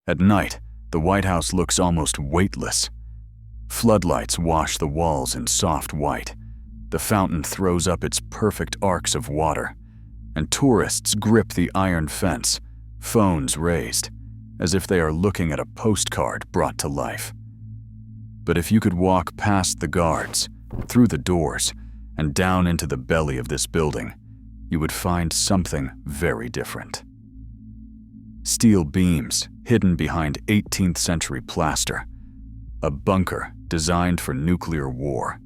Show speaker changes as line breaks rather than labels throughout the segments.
At night, the White House looks almost weightless. Floodlights wash the walls in soft white. The fountain throws up its perfect arcs of water, and tourists grip the iron fence, phones raised, as if they are looking at a postcard brought to life. But if you could walk past the guards, through the doors, and down into the belly of this building, you would find something very different. Steel beams hidden behind 18th century plaster, a bunker designed for nuclear war,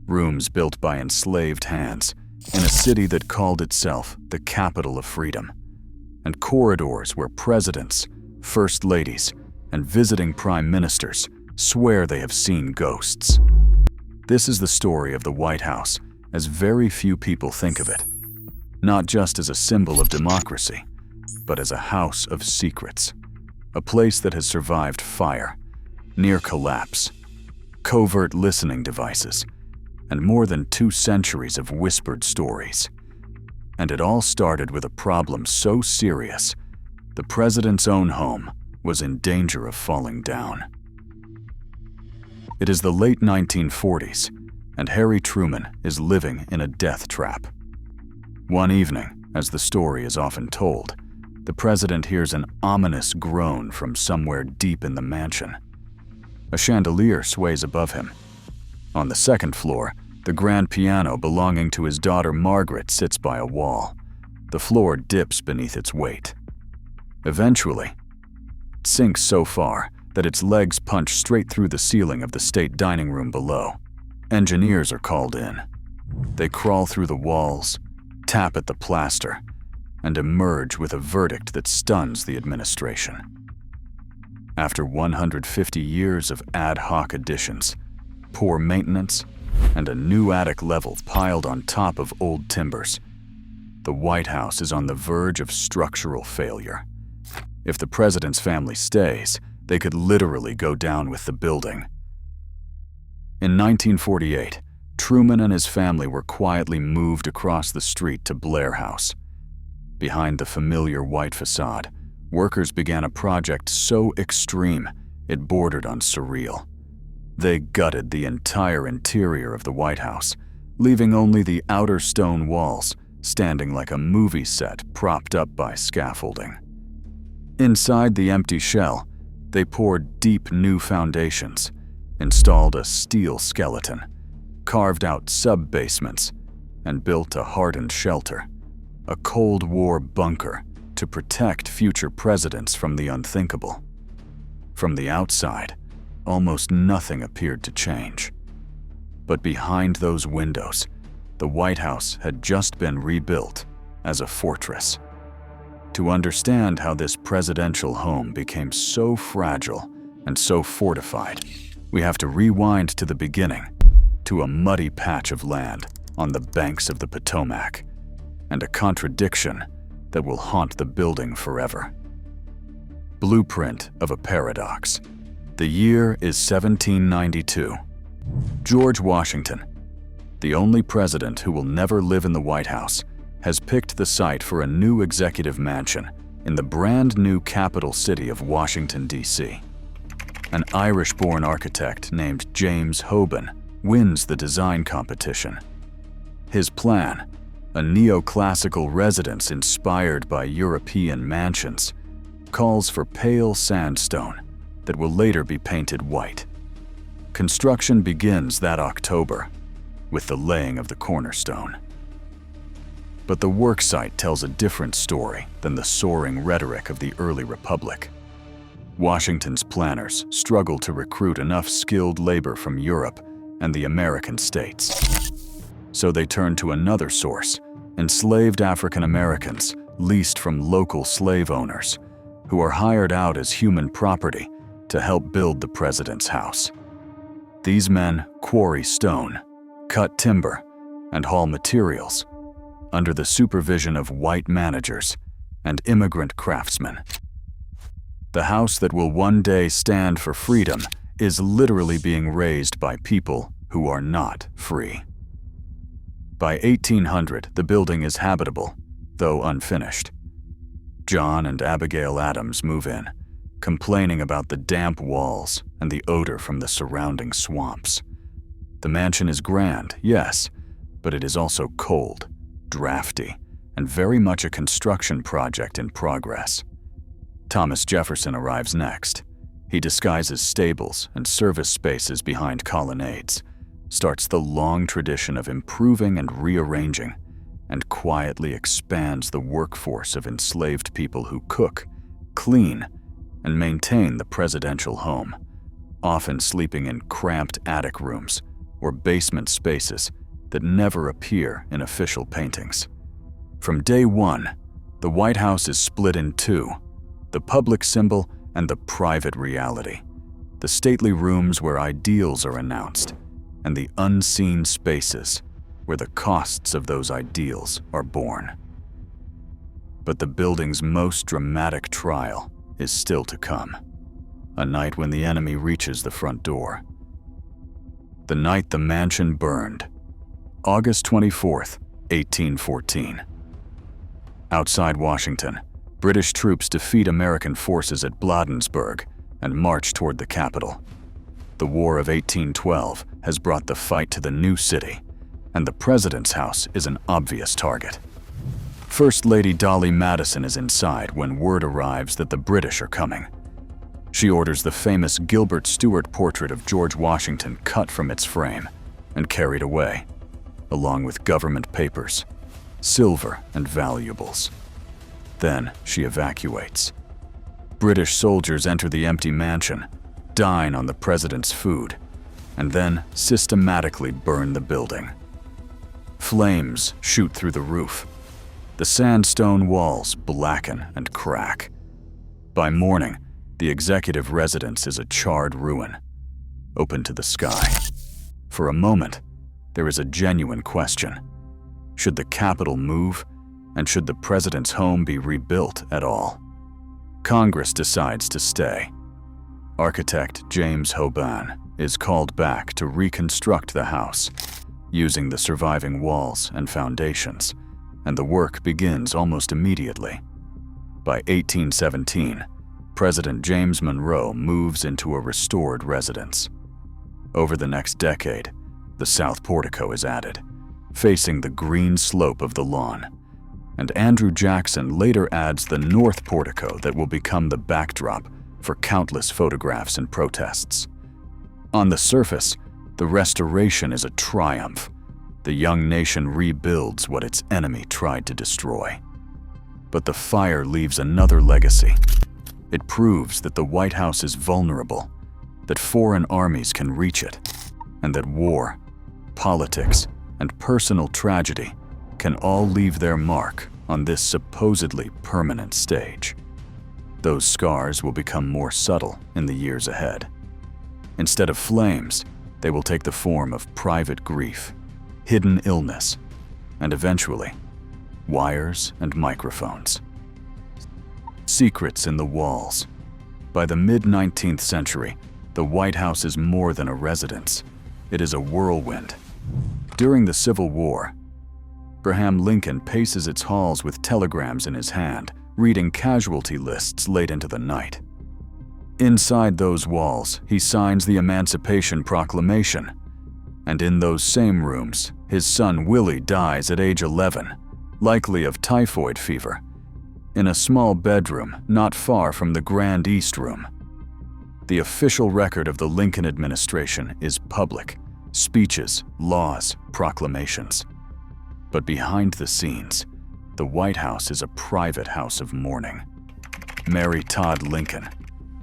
rooms built by enslaved hands in a city that called itself the capital of freedom, and corridors where presidents, first ladies, and visiting prime ministers swear they have seen ghosts. This is the story of the White House as very few people think of it, not just as a symbol of democracy, but as a house of secrets, a place that has survived fire, near collapse, covert listening devices, and more than 2 centuries of whispered stories. And it all started with a problem so serious, the president's own home was in danger of falling down. It is the late 1940s, and Harry Truman is living in a death trap. One evening, as the story is often told, the president hears an ominous groan from somewhere deep in the mansion. A chandelier sways above him. On the second floor, the grand piano belonging to his daughter Margaret sits by a wall. The floor dips beneath its weight. Eventually, it sinks so far that its legs punch straight through the ceiling of the state dining room below. Engineers are called in. They crawl through the walls, tap at the plaster, and emerge with a verdict that stuns the administration. After 150 years of ad hoc additions, poor maintenance, and a new attic level piled on top of old timbers, the White House is on the verge of structural failure. If the president's family stays, they could literally go down with the building. In 1948, Truman and his family were quietly moved across the street to Blair House. Behind the familiar white facade, workers began a project so extreme it bordered on surreal. They gutted the entire interior of the White House, leaving only the outer stone walls standing like a movie set propped up by scaffolding. Inside the empty shell, they poured deep new foundations, installed a steel skeleton, carved out sub-basements, and built a hardened shelter, a Cold War bunker to protect future presidents from the unthinkable. From the outside, almost nothing appeared to change. But behind those windows, the White House had just been rebuilt as a fortress. To understand how this presidential home became so fragile and so fortified, we have to rewind to the beginning, to a muddy patch of land on the banks of the Potomac, and a contradiction that will haunt the building forever. Blueprint of a paradox. The year is 1792. George Washington, the only president who will never live in the White House, has picked the site for a new executive mansion in the brand new capital city of Washington, D.C. An Irish-born architect named James Hoban wins the design competition. His plan, a neoclassical residence inspired by European mansions, calls for pale sandstone that will later be painted white. Construction begins that October, with the laying of the cornerstone. But the worksite tells a different story than the soaring rhetoric of the early republic. Washington's planners struggled to recruit enough skilled labor from Europe and the American states. So they turned to another source, enslaved African Americans leased from local slave owners, who are hired out as human property to help build the president's house. These men quarry stone, cut timber, and haul materials under the supervision of white managers and immigrant craftsmen. The house that will one day stand for freedom is literally being raised by people who are not free. By 1800, the building is habitable, though unfinished. John and Abigail Adams move in, complaining about the damp walls and the odor from the surrounding swamps. The mansion is grand, yes, but it is also cold, drafty, and very much a construction project in progress. Thomas Jefferson arrives next. He disguises stables and service spaces behind colonnades, starts the long tradition of improving and rearranging, and quietly expands the workforce of enslaved people who cook, clean, and maintain the presidential home, often sleeping in cramped attic rooms or basement spaces that never appear in official paintings. From day one, the White House is split in two: the public symbol and the private reality, the stately rooms where ideals are announced, and the unseen spaces where the costs of those ideals are born. But the building's most dramatic trial is still to come, a night when the enemy reaches the front door. The night the mansion burned, August 24th, 1814. Outside Washington, British troops defeat American forces at Bladensburg and march toward the capital. The War of 1812 has brought the fight to the new city, and the president's house is an obvious target. First Lady Dolly Madison is inside when word arrives that the British are coming. She orders the famous Gilbert Stuart portrait of George Washington cut from its frame and carried away, along with government papers, silver, and valuables. Then she evacuates. British soldiers enter the empty mansion, dine on the president's food, and then systematically burn the building. Flames shoot through the roof. The sandstone walls blacken and crack. By morning, the executive residence is a charred ruin, open to the sky. For a moment, there is a genuine question. Should the Capitol move, and should the president's home be rebuilt at all? Congress decides to stay. Architect James Hoban is called back to reconstruct the house, using the surviving walls and foundations, and the work begins almost immediately. By 1817, President James Monroe moves into a restored residence. Over the next decade, the south portico is added, facing the green slope of the lawn, and Andrew Jackson later adds the north portico that will become the backdrop for countless photographs and protests. On the surface, the restoration is a triumph. The young nation rebuilds what its enemy tried to destroy. But the fire leaves another legacy. It proves that the White House is vulnerable, that foreign armies can reach it, and that war, politics, and personal tragedy can all leave their mark on this supposedly permanent stage. Those scars will become more subtle in the years ahead. Instead of flames, they will take the form of private grief, hidden illness, and eventually, wires and microphones. Secrets in the walls. By the mid-19th century, the White House is more than a residence. It is a whirlwind. During the Civil War, Abraham Lincoln paces its halls with telegrams in his hand, reading casualty lists late into the night. Inside those walls, he signs the Emancipation Proclamation. And in those same rooms, his son Willie dies at age 11, likely of typhoid fever, in a small bedroom not far from the Grand East Room. The official record of the Lincoln administration is public: speeches, laws, proclamations. But behind the scenes, the White House is a private house of mourning. Mary Todd Lincoln,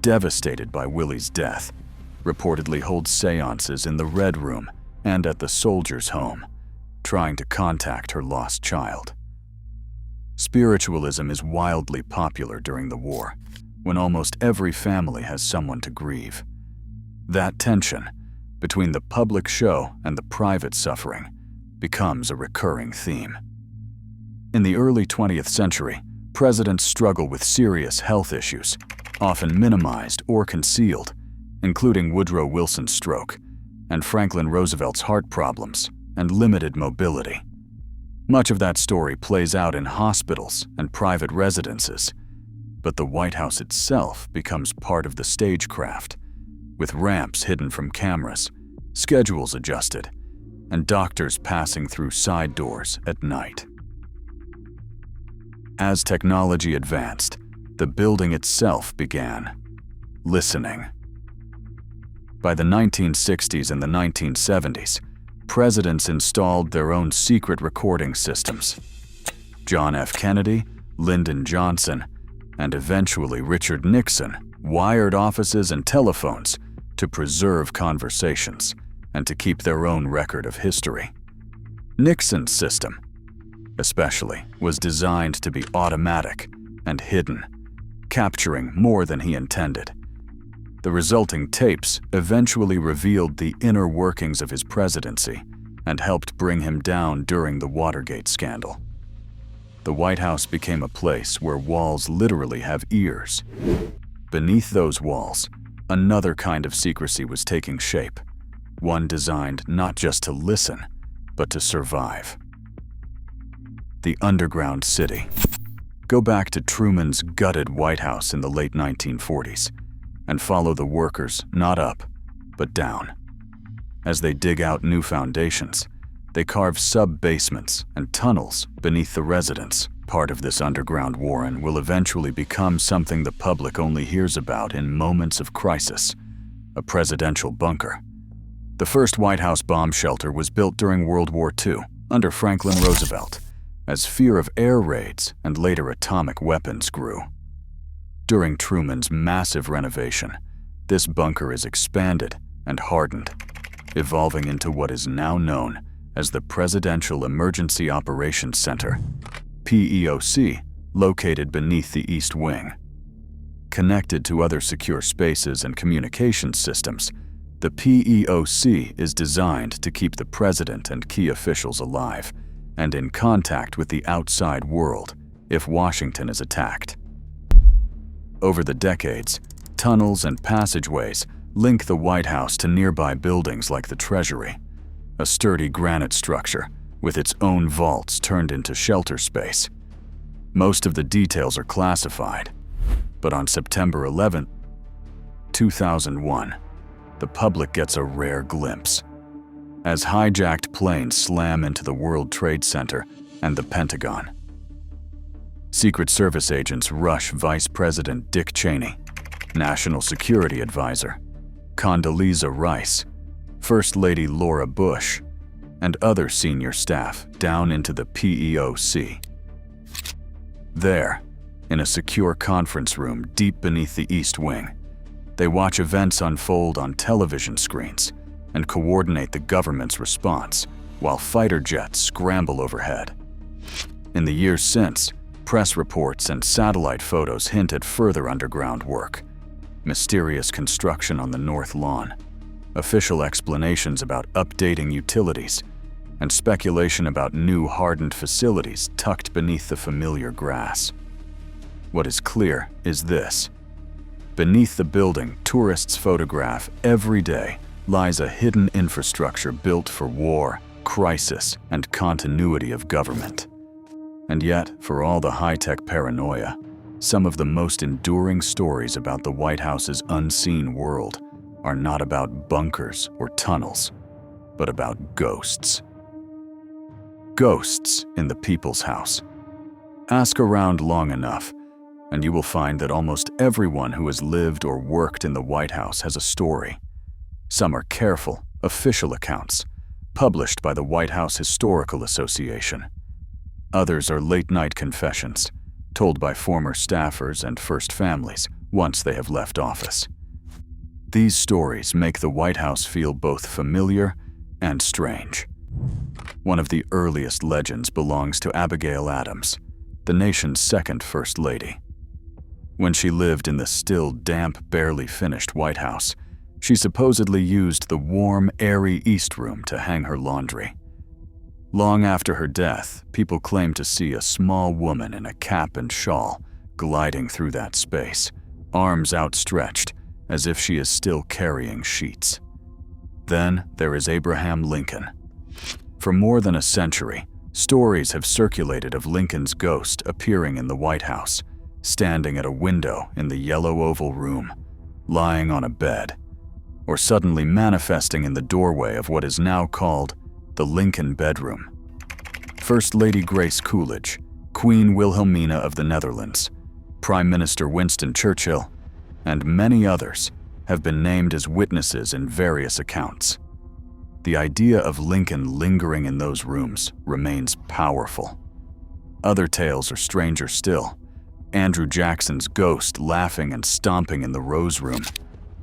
devastated by Willie's death, reportedly holds seances in the Red Room and at the Soldiers' Home, trying to contact her lost child. Spiritualism is wildly popular during the war, when almost every family has someone to grieve. That tension between the public show and the private suffering becomes a recurring theme. In the early 20th century, presidents struggle with serious health issues, often minimized or concealed, including Woodrow Wilson's stroke and Franklin Roosevelt's heart problems and limited mobility. Much of that story plays out in hospitals and private residences, but the White House itself becomes part of the stagecraft, with ramps hidden from cameras, schedules adjusted, and doctors passing through side doors at night. As technology advanced, the building itself began listening. By the 1960s and the 1970s, presidents installed their own secret recording systems. John F. Kennedy, Lyndon Johnson, and eventually Richard Nixon wired offices and telephones to preserve conversations and to keep their own record of history. Nixon's system, especially, was designed to be automatic and hidden, capturing more than he intended. The resulting tapes eventually revealed the inner workings of his presidency and helped bring him down during the Watergate scandal. The White House became a place where walls literally have ears. Beneath those walls, another kind of secrecy was taking shape, one designed not just to listen, but to survive. The underground city. Go back to Truman's gutted White House in the late 1940s and follow the workers not up, but down. As they dig out new foundations, they carve sub-basements and tunnels beneath the residents. Part of this underground warren will eventually become something the public only hears about in moments of crisis: a presidential bunker. The first White House bomb shelter was built during World War II under Franklin Roosevelt, as fear of air raids and later atomic weapons grew. During Truman's massive renovation, this bunker is expanded and hardened, evolving into what is now known as the Presidential Emergency Operations Center, PEOC, located beneath the East Wing. Connected to other secure spaces and communications systems, the PEOC is designed to keep the president and key officials alive and in contact with the outside world if Washington is attacked. Over the decades, tunnels and passageways link the White House to nearby buildings like the Treasury, a sturdy granite structure with its own vaults turned into shelter space. Most of the details are classified, but on September 11, 2001, the public gets a rare glimpse as hijacked planes slam into the World Trade Center and the Pentagon. Secret Service agents rush Vice President Dick Cheney, National Security Advisor Condoleezza Rice, First Lady Laura Bush, and other senior staff down into the PEOC. There, in a secure conference room deep beneath the East Wing, they watch events unfold on television screens and coordinate the government's response while fighter jets scramble overhead. In the years since, press reports and satellite photos hint at further underground work: mysterious construction on the North Lawn, official explanations about updating utilities, and speculation about new hardened facilities tucked beneath the familiar grass. What is clear is this: beneath the building tourists photograph every day lies a hidden infrastructure built for war, crisis, and continuity of government. And yet, for all the high-tech paranoia, some of the most enduring stories about the White House's unseen world are not about bunkers or tunnels, but about ghosts. Ghosts in the People's House. Ask around long enough, and you will find that almost everyone who has lived or worked in the White House has a story. Some are careful, official accounts, published by the White House Historical Association. Others are late-night confessions, told by former staffers and first families once they have left office. These stories make the White House feel both familiar and strange. One of the earliest legends belongs to Abigail Adams, the nation's second First Lady. When she lived in the still damp, barely finished White House, she supposedly used the warm, airy East Room to hang her laundry. Long after her death, people claim to see a small woman in a cap and shawl gliding through that space, arms outstretched, as if she is still carrying sheets. Then there is Abraham Lincoln. For more than a century, stories have circulated of Lincoln's ghost appearing in the White House, standing at a window in the yellow oval room, lying on a bed, or suddenly manifesting in the doorway of what is now called the Lincoln bedroom. First Lady Grace Coolidge, Queen Wilhelmina of the Netherlands, Prime Minister Winston Churchill, and many others have been named as witnesses in various accounts. The idea of Lincoln lingering in those rooms remains powerful. Other tales are stranger still. Andrew Jackson's ghost laughing and stomping in the Rose Room,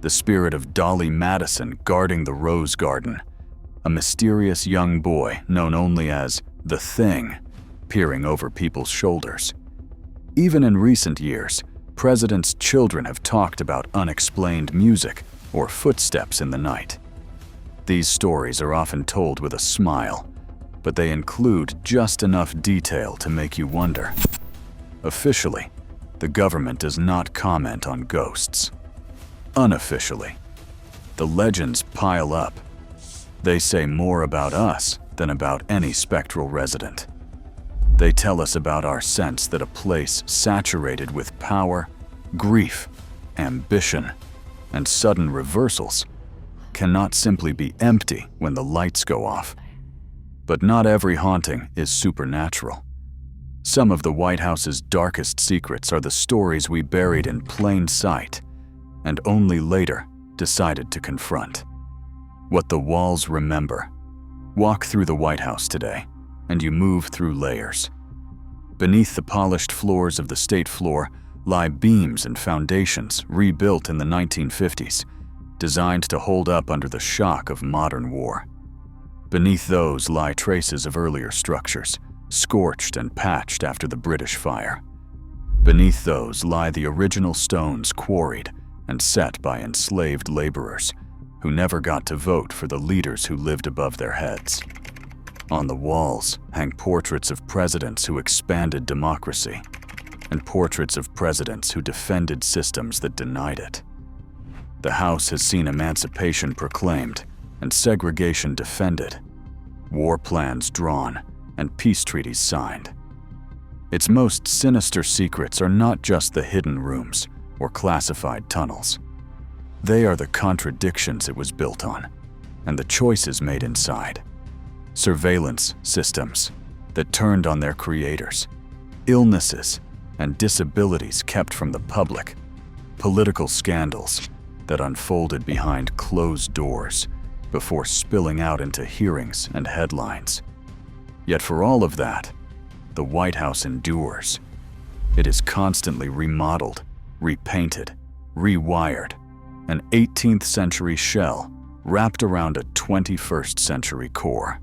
the spirit of Dolly Madison guarding the Rose Garden, a mysterious young boy known only as the Thing peering over people's shoulders. Even in recent years, presidents' children have talked about unexplained music or footsteps in the night. These stories are often told with a smile, but they include just enough detail to make you wonder. Officially, the government does not comment on ghosts. Unofficially, the legends pile up. They say more about us than about any spectral resident. They tell us about our sense that a place saturated with power, grief, ambition, and sudden reversals cannot simply be empty when the lights go off. But not every haunting is supernatural. Some of the White House's darkest secrets are the stories we buried in plain sight and only later decided to confront. What the walls remember. Walk through the White House today, and you move through layers. Beneath the polished floors of the State Floor lie beams and foundations rebuilt in the 1950s, designed to hold up under the shock of modern war. Beneath those lie traces of earlier structures, scorched and patched after the British fire. Beneath those lie the original stones quarried and set by enslaved laborers who never got to vote for the leaders who lived above their heads. On the walls hang portraits of presidents who expanded democracy and portraits of presidents who defended systems that denied it. The House has seen emancipation proclaimed and segregation defended, war plans drawn, and peace treaties signed. Its most sinister secrets are not just the hidden rooms or classified tunnels. They are the contradictions it was built on and the choices made inside. Surveillance systems that turned on their creators, illnesses and disabilities kept from the public, political scandals that unfolded behind closed doors before spilling out into hearings and headlines. Yet for all of that, the White House endures. It is constantly remodeled, repainted, rewired, an 18th century shell wrapped around a 21st century core.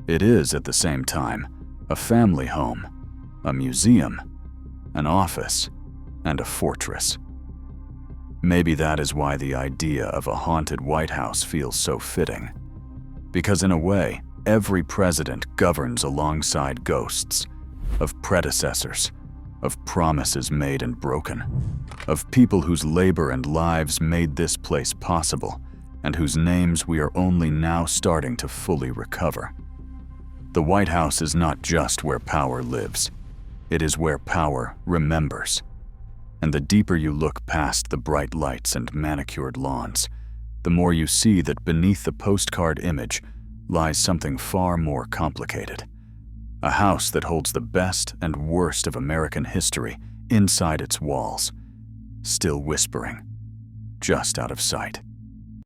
It is, at the same time, a family home, a museum, an office, and a fortress. Maybe that is why the idea of a haunted White House feels so fitting. Because in a way, every president governs alongside ghosts, of predecessors, of promises made and broken, of people whose labor and lives made this place possible, and whose names we are only now starting to fully recover. The White House is not just where power lives. It is where power remembers. And the deeper you look past the bright lights and manicured lawns, the more you see that beneath the postcard image lies something far more complicated. A house that holds the best and worst of American history inside its walls, still whispering, just out of sight.